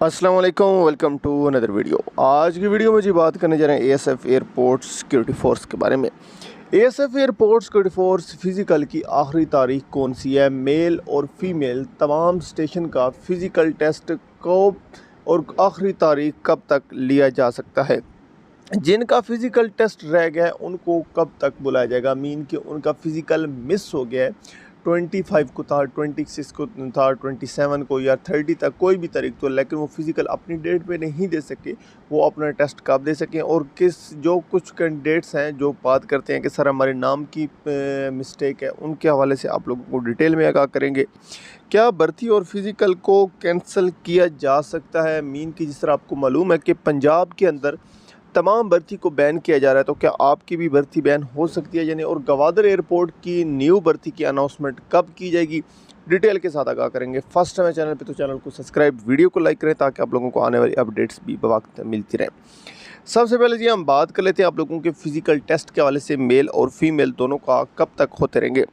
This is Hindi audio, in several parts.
अस्सलाम वालेकुम, वेलकम टू अनदर वीडियो। आज की वीडियो में जी बात करने जा रहे हैं एएसएफ एयरपोर्ट सिक्योरिटी फोर्स के बारे में। ASF airport security force physical की आखिरी तारीख कौन सी है? मेल और फीमेल तमाम स्टेशन का फ़िज़िकल टेस्ट कब और आखिरी तारीख कब तक लिया जा सकता है? जिनका फ़िज़िकल टेस्ट रह गया है उनको कब तक बुलाया जाएगा? मीन कि उनका फ़िज़िकल मिस हो गया है, 25 को था, 26 को था, 27 को या 30 तक कोई भी तारीख तो, लेकिन वो फ़िज़िकल अपनी डेट पे नहीं दे सके। वो अपना टेस्ट कब दे सकें? और किस जो कुछ कैंडिडेट्स हैं जो बात करते हैं कि सर हमारे नाम की मिस्टेक है, उनके हवाले से आप लोगों को डिटेल में आगाह करेंगे। क्या भर्ती और फ़िज़िकल को कैंसिल किया जा सकता है? मीन कि जिस तरह आपको मालूम है कि पंजाब के अंदर तमाम भर्ती को बैन किया जा रहा है, तो क्या आपकी भी भर्ती बैन हो सकती है यानी? और गवादर एयरपोर्ट की न्यू भर्ती की अनाउंसमेंट कब की जाएगी, डिटेल के साथ आगाह करेंगे। फर्स्ट टाइम है चैनल पे तो चैनल को सब्सक्राइब, वीडियो को लाइक करें ताकि आप लोगों को आने वाली अपडेट्स भी बवक्त मिलती रहें। सबसे पहले जी हम बात कर लेते हैं आप लोगों के फ़िज़िकल टेस्ट के हवाले से, मेल और फीमेल दोनों का कब तक होते रहेंगे।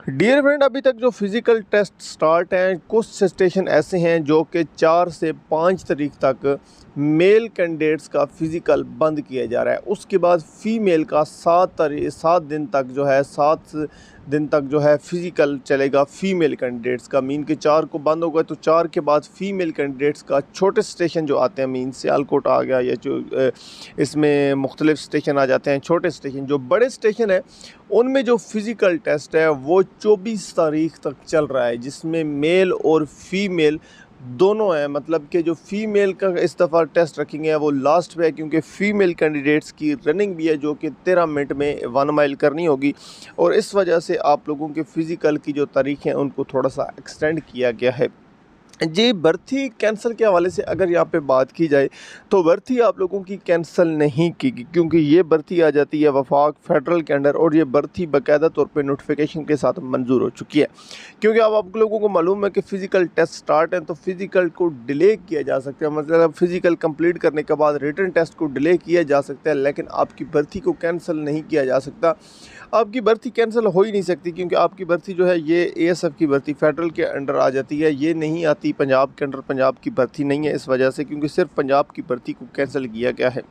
डियर फ्रेंड, अभी तक जो फ़िज़िकल टेस्ट स्टार्ट हैं, कुछ स्टेशन ऐसे हैं जो कि 4 से 5 तारीख तक मेल कैंडिडेट्स का फ़िज़िकल बंद किया जा रहा है। उसके बाद फ़ीमेल का 7 दिन तक जो है 7 दिन तक जो है फ़िज़िकल चलेगा फ़ीमेल कैंडिडेट्स का। मीन के 4 को बंद होगा तो 4 के बाद फ़ीमेल कैंडिडेट्स का छोटे स्टेशन जो आते हैं, मीन सियालकोट आ गया या जो इसमें मुख्तलिफ स्टेशन आ जाते हैं, छोटे स्टेशन। जो बड़े स्टेशन है उनमें जो फ़िज़िकल टेस्ट है वो 24 तारीख तक चल रहा है, जिसमें मेल और फीमेल दोनों हैं। मतलब कि जो फ़ीमेल का इस दफ़ा टेस्ट रखेंगे वो लास्ट पे है, क्योंकि फ़ीमेल कैंडिडेट्स की रनिंग भी है जो कि 13 मिनट में 1 माइल करनी होगी, और इस वजह से आप लोगों के फ़िज़िकल की जो तारीख हैं उनको थोड़ा सा एक्सटेंड किया गया है जी। भर्ती कैंसिल के हवाले से अगर यहाँ पे बात की जाए तो भर्ती आप लोगों की कैंसिल नहीं की, क्योंकि ये भर्ती आ जाती है वफाक फेडरल के अंडर, और ये भर्ती बाकायदा तौर पे नोटिफिकेशन के साथ मंजूर हो चुकी है। क्योंकि अब आप लोगों को मालूम है कि फ़िज़िकल टेस्ट स्टार्ट है तो फ़िज़िकल को डिले किया जा सकता है। मतलब फ़िज़िकल कंप्लीट करने के बाद रिटन टेस्ट को डिले किया जा सकता है, लेकिन आपकी भर्ती को कैंसिल नहीं किया जा सकता। आपकी भर्ती कैंसिल हो ही नहीं सकती, क्योंकि आपकी भर्ती जो है ये एएसएफ की भर्ती फेडरल के अंडर आ जाती है, ये नहीं आती पंजाब के अंडर। पंजाब की भर्ती नहीं है इस वजह से, क्योंकि सिर्फ पंजाब की भर्ती को कैंसिल किया गया है।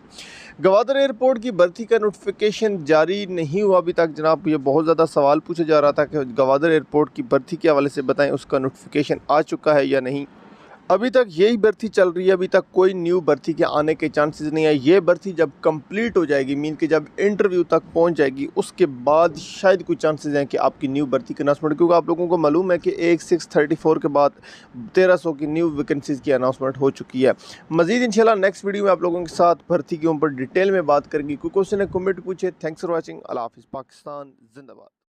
गवादर एयरपोर्ट की भर्ती का नोटिफिकेशन जारी नहीं हुआ अभी तक जनाब। ये बहुत ज़्यादा सवाल पूछा जा रहा था कि गवादर एयरपोर्ट की भर्ती के हवाले से बताएं, उसका नोटिफिकेशन आ चुका है या नहीं। अभी तक यही भर्ती चल रही है, अभी तक कोई न्यू भर्ती के आने के चांसेस नहीं है। ये भर्ती जब कंप्लीट हो जाएगी, मीन कि जब इंटरव्यू तक पहुंच जाएगी, उसके बाद शायद कुछ चांसेस हैं कि आपकी न्यू भर्ती की अनाउंसमेंट, क्योंकि आप लोगों को मालूम है कि 1634 के बाद 1300 की न्यू वैकेंसीज़ की अनाउंसमेंट हो चुकी है। मज़ीद इंशाल्लाह नेक्स्ट वीडियो में आप लोगों के साथ भर्ती के ऊपर डिटेल में बात करेंगे। कोई क्वेश्चन है कमेंट पूछे। Thanks for watching. अल्लाह हाफिज़। पाकिस्तान जिंदाबाद।